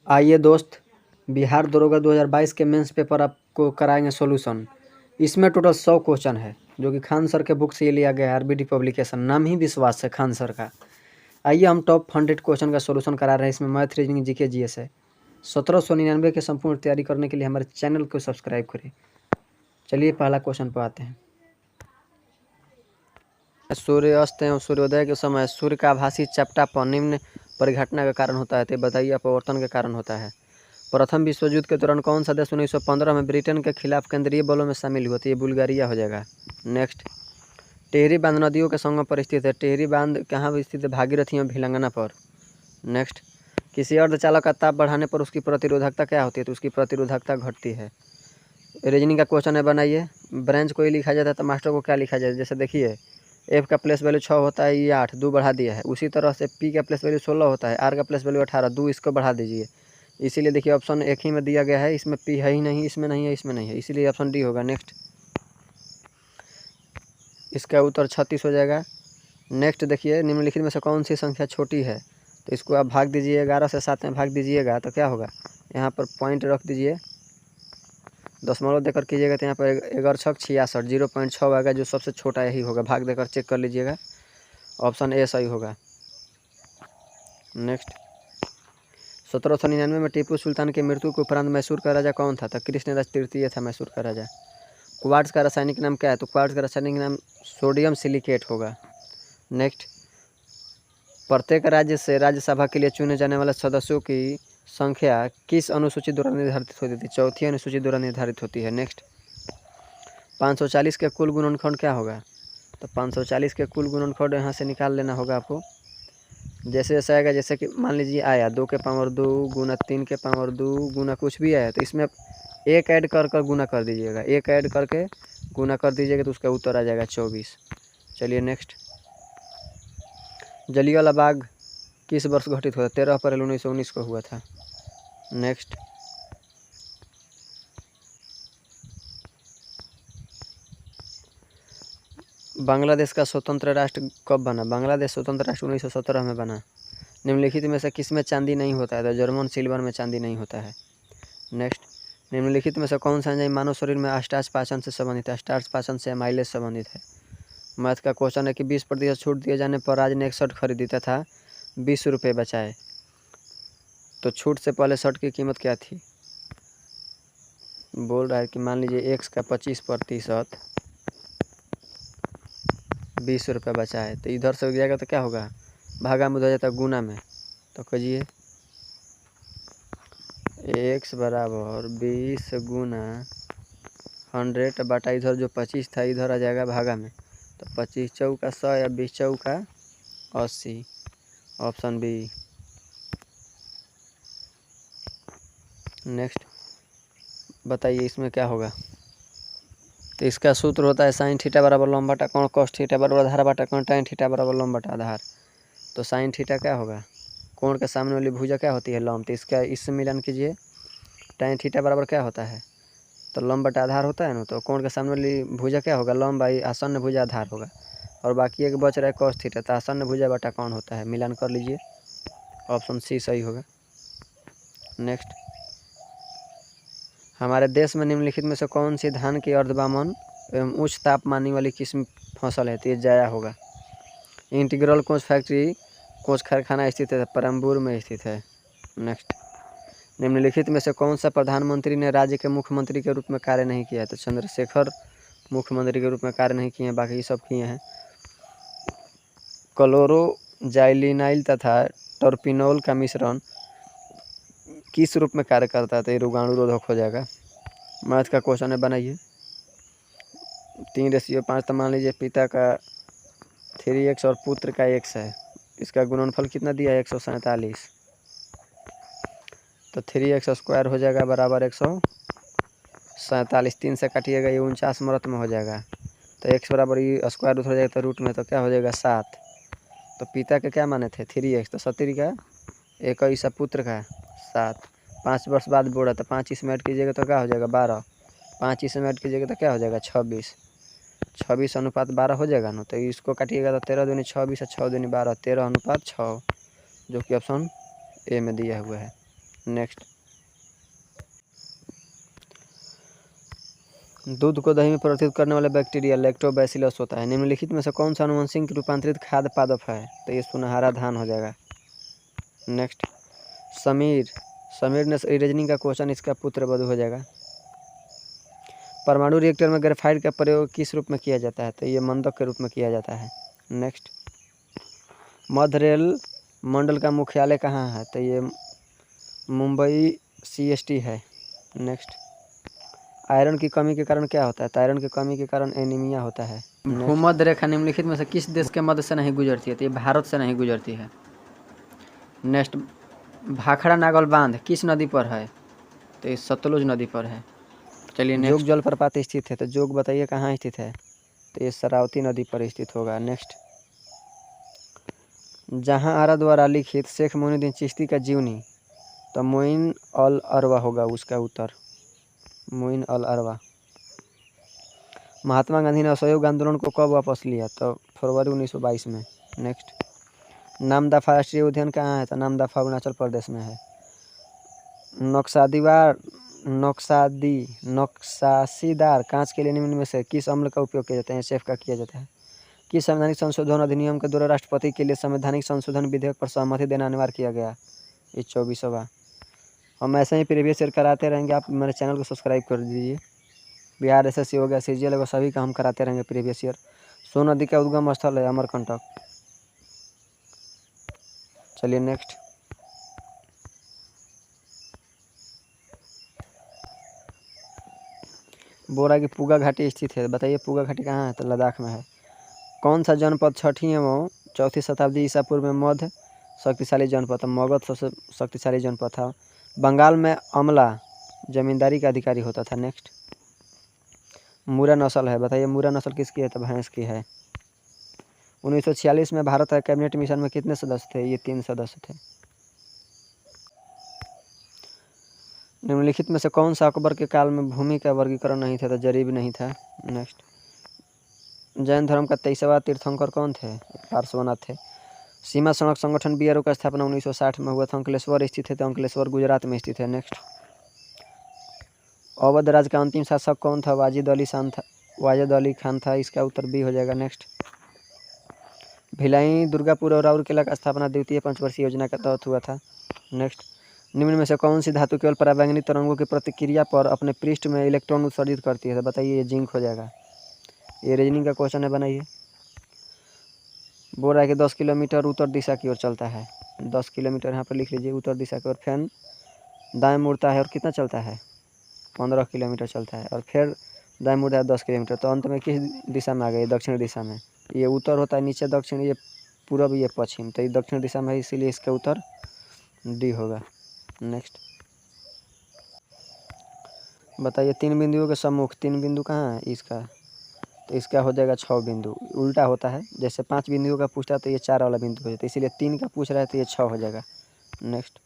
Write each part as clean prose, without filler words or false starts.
आइए दोस्त, बिहार दरोगा 2022 के मेंस पेपर आपको कराएंगे सॉल्यूशन। इसमें टोटल 100 क्वेश्चन है जो कि खान सर के बुक से ये लिया गया है। आरबीडी पब्लिकेशन, नाम ही विश्वास है खान सर का। आइए हम टॉप 100 क्वेश्चन का सॉल्यूशन करा रहे हैं। इसमें मैथ, रीजनिंग, जीके, जीएस है। 1799 के संपूर्ण तैयारी करने के लिए हमारे चैनल को सब्सक्राइब करें। चलिए पहला क्वेश्चन पर आते हैं। सूर्य अस्त एवं सूर्योदय के समय सूर्य का आभासी चपटापन निम्न परिघटना का कारण होता है। तो बताइए अपवर्तन के कारण होता है। प्रथम विश्व युद्ध के दौरान कौन सा देश 1915 में ब्रिटेन के खिलाफ केंद्रीय बलों में शामिल हुआ? तो ये बुल्गारिया हो जाएगा। नेक्स्ट, टिहरी बांध नदियों के संगम पर स्थित है। टिहरी बांध कहाँ स्थित है? भागीरथी में भिलंगना पर। नेक्स्ट, किसी अर्धचालक का ताप बढ़ाने पर उसकी प्रतिरोधकता क्या होती है? तो उसकी प्रतिरोधकता घटती है। रीजनिंग का क्वेश्चन है, बनाइए। ब्रांच को ही लिखा जाता है तो मास्टर को क्या लिखा जाए? जैसे देखिए, एफ का प्लेस वैल्यू 6 होता है, ये 8, 2 बढ़ा दिया है। उसी तरह से पी का प्लेस वैल्यू 16 होता है, आर का प्लेस वैल्यू 18, 2 इसको बढ़ा दीजिए। इसीलिए देखिए ऑप्शन एक ही में दिया गया है, इसमें पी है ही नहीं, इसमें नहीं है, इसमें नहीं है, इसीलिए ऑप्शन डी होगा। नेक्स्ट, इसका उत्तर 36 हो जाएगा। नेक्स्ट देखिए, निम्नलिखित में से कौन सी संख्या छोटी है? तो इसको आप भाग दीजिए, 11 से 7 में भाग दीजिएगा तो क्या होगा? यहाँ पर पॉइंट रख दीजिए, दशमलव देकर कीजिएगा तो यहाँ पर 11×6 66, 0.6 आएगा, जो सबसे छोटा यही होगा। भाग देकर चेक कर लीजिएगा, ऑप्शन ए सही होगा। नेक्स्ट, 1799 में टीपू सुल्तान की मृत्यु के उपरांत मैसूर का राजा कौन था? तो कृष्णराज तृतीय था मैसूर का राजा। क्वार्ट्ज का रासायनिक नाम क्या है? तो क्वार्ट्ज का रासायनिक नाम सोडियम सिलिकेट होगा। नेक्स्ट, प्रत्येक राज्य से राज्यसभा के लिए चुने जाने वाले सदस्यों की संख्या किस अनुसूची द्वारा निर्धारित होती थी? चौथी अनुसूची द्वारा निर्धारित होती है। नेक्स्ट, 540 के कुल गुणनखंड क्या होगा? तो 540 के कुल गुणनखंड यहाँ से निकाल लेना होगा आपको। जैसे जैसे आएगा, जैसे कि मान लीजिए आया 2 के पावर 2 गुना 3 के पावर 2 गुना कुछ भी आया, तो इसमें एक ऐड कर गुना कर दीजिएगा। एक ऐड करके गुना कर दीजिएगा तो उसका उत्तर आ जाएगा 24। चलिए नेक्स्ट, जलियांवाला बाग किस वर्ष घटित हुआ? 13 अप्रैल 1919 को हुआ था। नेक्स्ट, बांग्लादेश का स्वतंत्र राष्ट्र कब बना? बांग्लादेश स्वतंत्र राष्ट्र 1917 में बना। निम्नलिखित में से किस में चांदी नहीं होता है? तो जर्मन सिल्वर में चांदी नहीं होता है। नेक्स्ट, निम्नलिखित में से कौन सा एंजाइम मानव शरीर में स्टार्च पाचन से संबंधित है? स्टार्च पाचन से एमाइलेज संबंधित है। मैथ का क्वेश्चन है कि 20% छूट दिए जाने पर आज ने एक शर्ट खरीदी तथा 20 रुपये बचाए, तो छूट से पहले शर्ट की कीमत क्या थी? बोल रहा है कि मान लीजिए एक्स का 25% 20 रुपये बचा है, तो इधर से जाएगा तो क्या होगा? भागा में हो जाता है गुना में। तो कहिए x बराबर 20 गुना 100 बटा इधर जो 25 था इधर आ जाएगा भागा में, तो 25 चौका 100 या 20 चौका 80, ऑप्शन बी। नेक्स्ट, बताइए इसमें क्या होगा? तो इसका सूत्र होता है साइन थीटा बराबर लंब बटा कोण कॉस थीटा बराबर आधार बटा कोण टाइन थीटा बराबर लंब बटा आधार। तो साइन थीटा क्या होगा? कोण के सामने वाली भुजा क्या होती है? लंब। तो इसका इससे मिलान कीजिए, टाइन थीटा बराबर क्या होता है? तो लंब बटा आधार होता है ना, तो कोण के सामने वाली भुजा क्या होगा? लंब बाई आसन्न भुजा आधार होगा, और बाकी एक बच रहा है कॉस थीटा, तो आसन्न भुजा बटा कोण होता है। मिलान कर लीजिए, ऑप्शन सी सही होगा। नेक्स्ट, हमारे देश में निम्नलिखित में से कौन सी धान की अर्धवामन एवं उच्च तापमानी वाली किस्म फसल है? तो ये जाया होगा। इंटीग्रल कोच फैक्ट्री कोच कारखाना स्थित है? परम्बूर में स्थित है। नेक्स्ट, निम्नलिखित में से कौन सा प्रधानमंत्री ने राज्य के मुख्यमंत्री के रूप में कार्य नहीं किया है? तो चंद्रशेखर मुख्यमंत्री के रूप में कार्य नहीं किए हैं, बाकी सब किए हैं। क्लोरोजाइलिनाइल तथा टर्पिनोल का मिश्रण किस रूप में कार्य करता है? तो ये रोगाणुरोधक हो जाएगा। मैथ का क्वेश्चन है, बनाइए। 3:5, तो मान लीजिए पिता का 3x और पुत्र का x है, इसका गुणनफल कितना दिया है? 147, तो 3x² हो जाएगा बराबर 147। 3 से काटिएगा, ये 49 मरत में हो जाएगा, तो x बराबर ये स्क्वायर रूट हो जाएगा, तो रूट में तो क्या हो जाएगा? 7। तो पिता के क्या माने थे? 3x, तो 70 का 21 पुत्र का 7। 5 वर्ष बाद बोला, तो 5 इसमें ऐड कीजिएगा तो क्या हो जाएगा? 12। 5 इसमें ऐड कीजिएगा तो क्या हो जाएगा? 26। 26:12 हो जाएगा ना, तो इसको काटिएगा तो 13 दूनी 26 और 6 दूनी 12, 13:6, जो कि ऑप्शन ए में दिया हुआ है। नेक्स्ट, दूध को दही में परिवर्तित करने वाला बैक्टीरिया लैक्टोबैसिलस होता है। निम्नलिखित में से कौन सा आनुवंशिक रूपांतरित खाद्य पादप है? तो ये सुनहरा धान हो जाएगा। नेक्स्ट, समीर ने रजनी का क्वेश्चन, इसका पुत्र वधु हो जाएगा। परमाणु रिएक्टर में ग्रेफाइट का प्रयोग किस रूप में किया जाता है? तो ये मंदक के रूप में किया जाता है। नेक्स्ट, मध्य रेल मंडल का मुख्यालय कहाँ है? तो ये मुंबई CST है। नेक्स्ट, आयरन की कमी के कारण क्या होता है? तो आयरन की कमी के कारण एनीमिया होता है। भूमध्य रेखा निम्नलिखित में से किस देश के मध्य से नहीं गुजरती है? तो ये भारत से नहीं गुजरती है। नेक्स्ट, भाखड़ा नागल बांध किस नदी पर है? तो ये सतलुज नदी पर है। चलिए, जोग जलप्रपात स्थित है, तो जोग बताइए कहाँ स्थित है? तो ये शरावती नदी पर स्थित होगा। नेक्स्ट, जहाँ आरा द्वारा लिखित शेख मोइनुद्दीन चिश्ती का जीवनी, तो मोइन अल अरवा होगा उसका उत्तर, मोइन अल अरवा। महात्मा गांधी ने असहयोग आंदोलन को कब वापस लिया? तो फरवरी 1922 में। नेक्स्ट, नामदफा राष्ट्रीय उद्यान कहाँ है? तो नामदफा अरुणाचल प्रदेश में है। नक्सासीदार कांच के लिए निम्न में से किस अम्ल का उपयोग किया जाता है? SF का किया जाता है। किस संवैधानिक संशोधन अधिनियम के द्वारा राष्ट्रपति के लिए संवैधानिक संशोधन विधेयक पर सहमति देना अनिवार्य किया गया? ये 24वां। हम ऐसे ही प्रीवियस ईयर कराते रहेंगे, आप मेरे चैनल को सब्सक्राइब कर दीजिए। बिहार SSC हो गया, CGL हो गया, सभी का हम कराते रहेंगे प्रीवियस ईयर। सोन नदी का उद्गम स्थल है अमरकंटक। चलिए नेक्स्ट, बोरा की पूगा घाटी स्थित है, बताइए पूगा घाटी कहाँ है? तो लद्दाख में है। कौन सा जनपद 6वीं एवं 4वीं शताब्दी ईसा पूर्व में मध्य शक्तिशाली जनपद था? मगध सबसे शक्तिशाली जनपद था। बंगाल में अमला जमींदारी का अधिकारी होता था। नेक्स्ट, मुरा नस्ल है, बताइए मुरा नस्ल किसकी है? तो भैंस की है। 1946 में भारत का कैबिनेट मिशन में कितने सदस्य थे? ये 3 सदस्य थे। निम्नलिखित में से कौन सा अकबर के काल में भूमि का वर्गीकरण नहीं था? तो जरीब नहीं था। नेक्स्ट, जैन धर्म का 23वां तीर्थंकर कौन थे? पार्श्वनाथ थे। सीमा सड़क संगठन BRO का स्थापना 1960 में हुआ था। अंकलेश्वर स्थित है, तो अंकलेश्वर गुजरात में स्थित है। नेक्स्ट, अवध राज्य का अंतिम शासक कौन था? वाजिद अली खान था, इसका उत्तर B हो जाएगा। नेक्स्ट, भिलाई, दुर्गापुर और राउरकेला का स्थापना द्वितीय पंचवर्षीय योजना के तहत हुआ था। नेक्स्ट, निम्न में से कौन सी धातु केवल पराबैंगनी तरंगों की प्रतिक्रिया पर अपने पृष्ठ में इलेक्ट्रॉन उत्सर्जित करती है? तो बताइए ये जिंक हो जाएगा। ये रीजनिंग का क्वेश्चन है, बनाइए। बोल रहा है कि 10 किलोमीटर उत्तर दिशा की ओर चलता है। 10 किलोमीटर यहाँ पर लिख लीजिए, उत्तर दिशा की ओर। फैन दाएं मुड़ता है और कितना चलता है? 15 किलोमीटर चलता है। और फिर दाएं मुड़ता है 10 किलोमीटर, तो अंत में किस दिशा में आ गई? दक्षिण दिशा में। ये उत्तर होता है, नीचे दक्षिण, ये पूरब, ये पश्चिम, तो ये दक्षिण दिशा में है, इसीलिए इसका उत्तर D होगा। नेक्स्ट, बताइए 3 बिंदुओं के सम्मुख 3 बिंदु कहाँ है इसका? तो इसका हो जाएगा 6 बिंदु। उल्टा होता है, जैसे 5 बिंदुओं का पूछता है तो ये 4 वाला बिंदु हो जाता है, इसीलिए 3 का पूछ रहा है तो ये 6 हो जाएगा। नेक्स्ट,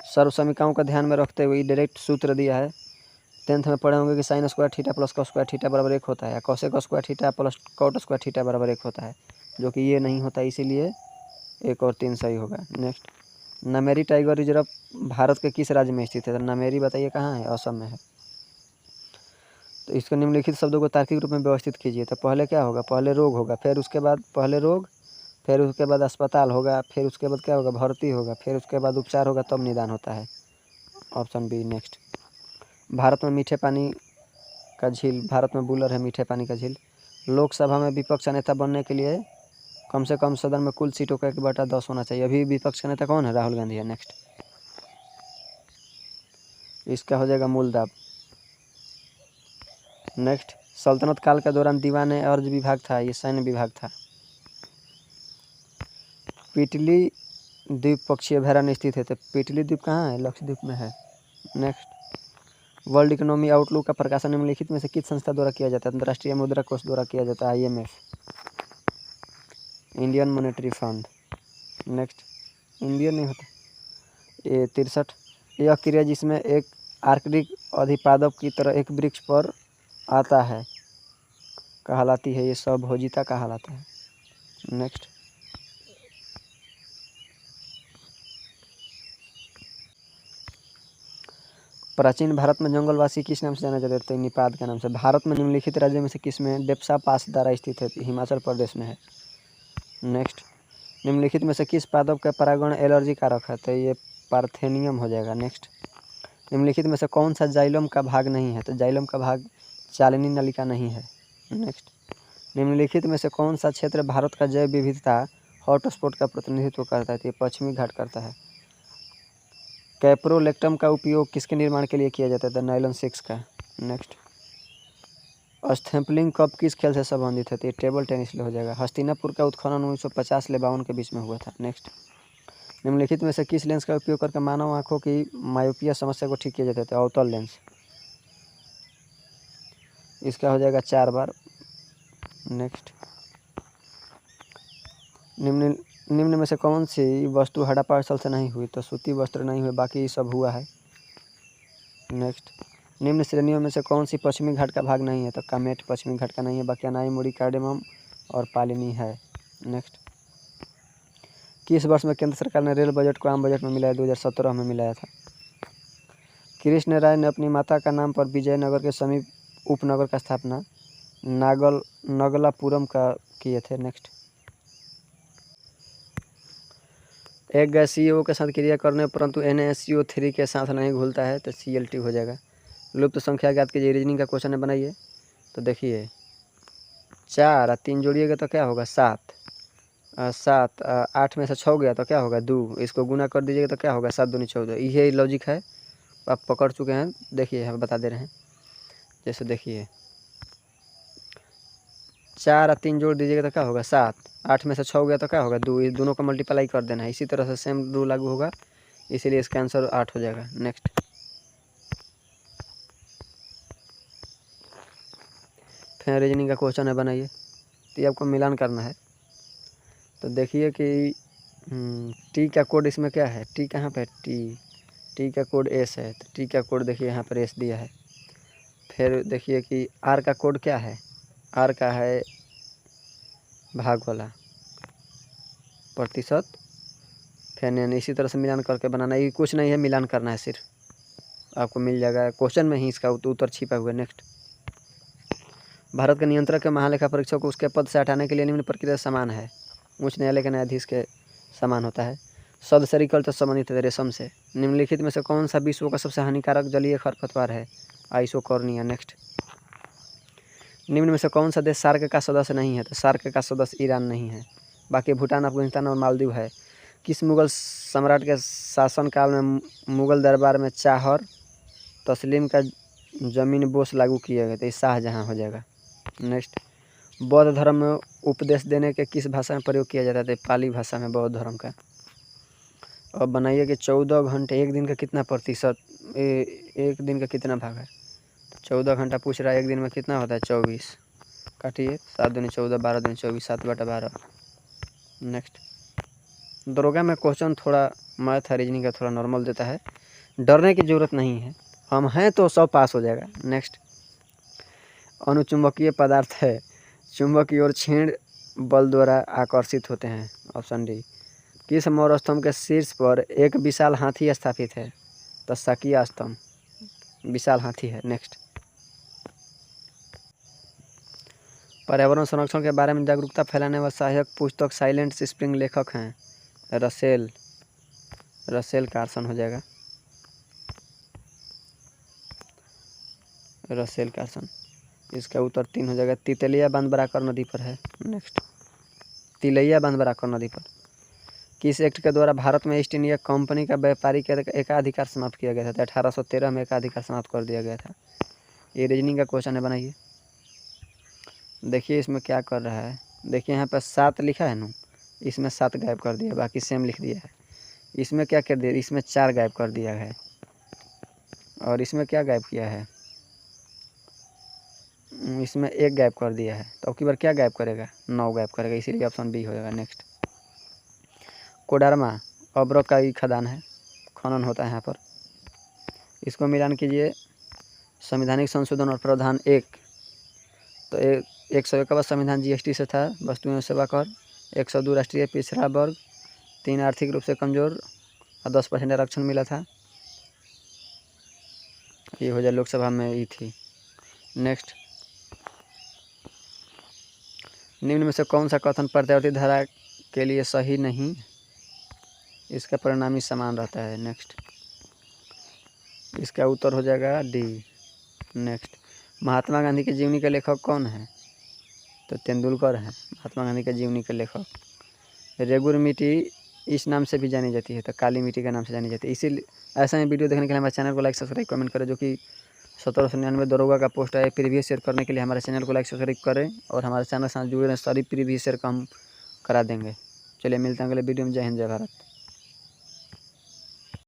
सर्व समीकरणों का ध्यान में रखते हुए डायरेक्ट सूत्र दिया है। 10th में पढ़े होंगे कि sin square theta plus cos square theta बराबर 1 होता है, या cos square theta plus cot square theta बराबर 1 होता है, जो कि ये नहीं होता, इसीलिए 1 और 3 सही होगा। Next, Nameri tiger reserve Bharat के किस राज्य में स्थित है? तो नामेरी बताइए कहाँ है? असम में है। तो इसको निम्नलिखित शब्दों को तार्किक रूप में व्यवस्थित कीजिए। तो पहले क्या होगा? पहले रोग होगा, फिर उसके बाद पहले रोग, फिर उसके बाद अस्पताल होगा, फिर उसके बाद क्या होगा? भर्ती होगा, फिर उसके बाद उपचार होगा, तब निदान होता है। Option B। नेक्स्ट, भारत में मीठे पानी का झील, भारत में बूलर है मीठे पानी का झील। लोकसभा में विपक्ष का नेता बनने के लिए कम से कम सदन में कुल सीटों का 1/10 होना चाहिए। अभी विपक्ष का नेता कौन है? राहुल गांधी है। नेक्स्ट, इसका हो जाएगा मूलदाब। नेक्स्ट, सल्तनत काल के दौरान दीवान अर्ज विभाग था, ये सैन्य विभाग था। पिटली द्वीप पक्षी अभयारण्य स्थित है, तो पिटली द्वीप कहाँ है? लक्षद्वीप में है। नेक्स्ट, वर्ल्ड इकोनॉमी आउटलुक का प्रकाशन निम्नलिखित में से किस संस्था द्वारा किया जाता है? अंतर्राष्ट्रीय मुद्रा कोष द्वारा किया जाता है, IMF, Indian monetary fund. Next, Indian नहीं होता। ये 63, यह क्रिया जिसमें एक आर्कटिक अधिपादप की तरह एक वृक्ष पर आता है कहलाती है, ये स्वभोजिता कहलाता है। नेक्स्ट, प्राचीन भारत में जंगलवासी किस नाम से जाना जाते थे? निपात के नाम से। भारत में निम्नलिखित राज्यों में से किस में डेप्सा पास द्वारा स्थित है? हिमाचल प्रदेश में है। नेक्स्ट, निम्नलिखित में से किस पादप का परागण एलर्जी कारक है? तो ये पार्थेनियम हो जाएगा। नेक्स्ट, निम्नलिखित में से कौन सा जाइलम का भाग नहीं है? तो जाइलम का भाग चालिनी नलिका नहीं है। नेक्स्ट, निम्नलिखित में से कौन सा क्षेत्र भारत का जैव विविधता हॉटस्पॉट का प्रतिनिधित्व करता है? तो ये पश्चिमी घाट करता है। कैप्रोलेक्टम का उपयोग किसके निर्माण के लिए किया जाता है? नायलॉन 6 का। नेक्स्ट, स्टैम्पलिंग कप किस खेल से संबंधित है? तो ये टेबल टेनिस हो जाएगा। हस्तिनापुर का उत्खनन 1950 से 52 के बीच में हुआ था। नेक्स्ट, निम्नलिखित में से किस लेंस का उपयोग करके मानव आंखों की मायोपिया समस्या को ठीक किया जाता है? तो अवतल लेंस। इसका हो जाएगा 4 बार। नेक्स्ट, निम्न में से कौन सी वस्तु हड़प्पा स्थल से नहीं हुई? तो सूती वस्त्र नहीं हुए, बाकी सब हुआ है। नेक्स्ट, निम्न श्रेणियों में से कौन सी पश्चिमी घाट का भाग नहीं है? तो कामेट पश्चिमी घाट का नहीं है, बाकी अनाई, मुड़ी, कार्डेमम और पालिनी है। नेक्स्ट, किस वर्ष में केंद्र सरकार ने रेल बजट को आम बजट में मिलाया? 2017 में मिलाया था। कृष्ण राय ने अपनी माता का नाम पर विजयनगर के समीप उपनगर का स्थापना नगलापुरम का किए थे। नेक्स्ट, एक गैस CO के साथ क्रिया करने परंतु NaCO3 के साथ नहीं घुलता है, तो Cl2 हो जाएगा। लुप्त संख्या ज्ञात कीजिए। रीजनिंग का क्वेश्चन है, बनाइए। तो देखिए 4 और 3 जोड़िएगा तो क्या होगा? 7। 7 8 में से 6 गया तो क्या होगा? 2। इसको गुना कर दीजिएगा तो क्या होगा? 7 दूनी 14। यही लॉजिक है, आप पकड़ चुके हैं। देखिए हम बता दे रहे हैं। जैसे देखिए 4 और 3 जोड़ दीजिएगा तो क्या होगा? 7। 8 में से 6 गया तो क्या होगा? 2। इस दोनों को मल्टीप्लाई कर देना है। इसी तरह से सेम रूल लागू होगा, इसीलिए इसका आंसर 8 हो जाएगा। नेक्स्ट, फिर रीजनिंग का क्वेश्चन है, बनाइए। तो ये आपको मिलान करना है। तो देखिए कि टी का कोड इसमें क्या है? टी कहाँ पे? टी का कोड एस है, तो टी का कोड देखिए यहाँ पर एस दिया है। फिर देखिए कि आर का कोड क्या है? आर का है भाग वाला प्रतिशत। फिर इसी तरह से मिलान करके बनाना। ये कुछ नहीं है, मिलान करना है सिर्फ, आपको मिल जाएगा क्वेश्चन में ही इसका उत्तर छिपा हुआ है। नेक्स्ट, भारत के नियंत्रक के महालेखा परीक्षक को उसके पद से हटाने के लिए निम्न प्रक्रिया समान है। उच्च न्यायालय के न्यायाधीश के समान होता है। शब्द सेरिकल्चर संबंधित है रेशम से। निम्नलिखित में से कौन सा विश्व का सबसे हानिकारक जलीय खरपतवार है? आइसोकॉर्निया। नेक्स्ट, निम्न में से कौन सा देश सार्क का सदस्य नहीं है? तो सार्क का सदस्य ईरान नहीं है, बाकी भूटान, अफगानिस्तान और मालदीव है। किस मुगल सम्राट के शासनकाल में मुगल दरबार में चाहर तस्लीम का जमीन बोस लागू किया गया? तो शाहजहाँ हो जाएगा। नेक्स्ट, बौद्ध धर्म में उपदेश देने के किस भाषा में प्रयोग किया जाता है? पाली भाषा में बौद्ध धर्म का। अब बनाइए कि 14 घंटे एक दिन का कितना प्रतिशत, एक दिन का कितना भाग है? 14 घंटा पूछ रहा है, एक दिन में कितना होता है? 24। काटिए, 7 दूनी 14, 12 दूनी 24, 7/12। नेक्स्ट, दरोगा में क्वेश्चन थोड़ा मैथ रीजनिंग का थोड़ा नॉर्मल देता है, डरने की ज़रूरत नहीं है, हम हैं तो 100 पास हो जाएगा। नेक्स्ट, अनुचुंबकीय पदार्थ है, चुंबक की ओर छेड़ बल द्वारा आकर्षित होते हैं। Option D. किस मौर्य स्तंभ के शीर्ष पर एक विशाल हाथी स्थापित है? तो शकिया स्तंभ विशाल हाथी है। नेक्स्ट, पर्यावरण संरक्षण के बारे में जागरूकता फैलाने वाला सहायक पुस्तक साइलेंट स्प्रिंग लेखक हैं? रसेल कार्सन हो जाएगा। Russell Carson. इसका उत्तर 3 हो जाएगा। तितलिया बांध बराकर नदी पर है। नेक्स्ट, तिलैया बांध बराकर नदी पर। किस एक्ट के द्वारा भारत में ईस्ट इंडिया कंपनी का व्यापारिक एकाधिकार समाप्त किया गया था? तो 1813 में एकाधिकार समाप्त कर दिया गया था। ये रीजनिंग का क्वेश्चन है, बनाइए। देखिए इसमें क्या कर रहा है, देखिए यहाँ पर 7 लिखा है ना, इसमें 7 गायब कर दिया, बाकी सेम लिख दिया है। इसमें क्या कर दिया? इसमें 4 गायब कर दिया है, और इसमें क्या गायब किया है? इसमें 1 गायब कर दिया है। तो अब की बार क्या गायब करेगा? 9 गायब करेगा, इसीलिए ऑप्शन बी हो जाएगा। नेक्स्ट, कोडरमा अब्रक का ही खदान है, खनन होता है यहाँ पर। इसको मिलान कीजिए। संवैधानिक संशोधन और प्रावधान 1, तो 101 का संविधान GST से था, वस्तु एवं सेवा कर। 102 राष्ट्रीय पिछड़ा वर्ग, 3 आर्थिक रूप से कमजोर और 10% आरक्षण मिला था। ये हो जाए लोकसभा में ई थी। नेक्स्ट, निम्न में से कौन सा कथन प्रत्यावर्ती धारा के लिए सही नहीं, इसका परिणाम ही समान रहता है। नेक्स्ट, इसका उत्तर हो जाएगा डी। नेक्स्ट, महात्मा गांधी के जीवनी के लेखक कौन है, तो तेंदुलकर हैं महात्मा गांधी के जीवनी के लेखक। रेगुर मिट्टी इस नाम से भी जानी जाती है, तो काली मिट्टी के नाम से जानी जाती है। इसीलिए ऐसा ही वीडियो देखने के लिए हमारे चैनल को लाइक सब्सक्राइब कमेंट करें, जो कि 1799 दरोगा का पोस्ट है। प्रीवियस शेयर करने के लिए हमारे चैनल को लाइक सब्सक्राइब करें और हमारे चैनल के साथ जुड़े रहें, सारी प्रीवियस शेयर का हम करा देंगे। चलिए मिलते हैं अगले वीडियो में। जय हिंद, जय भारत।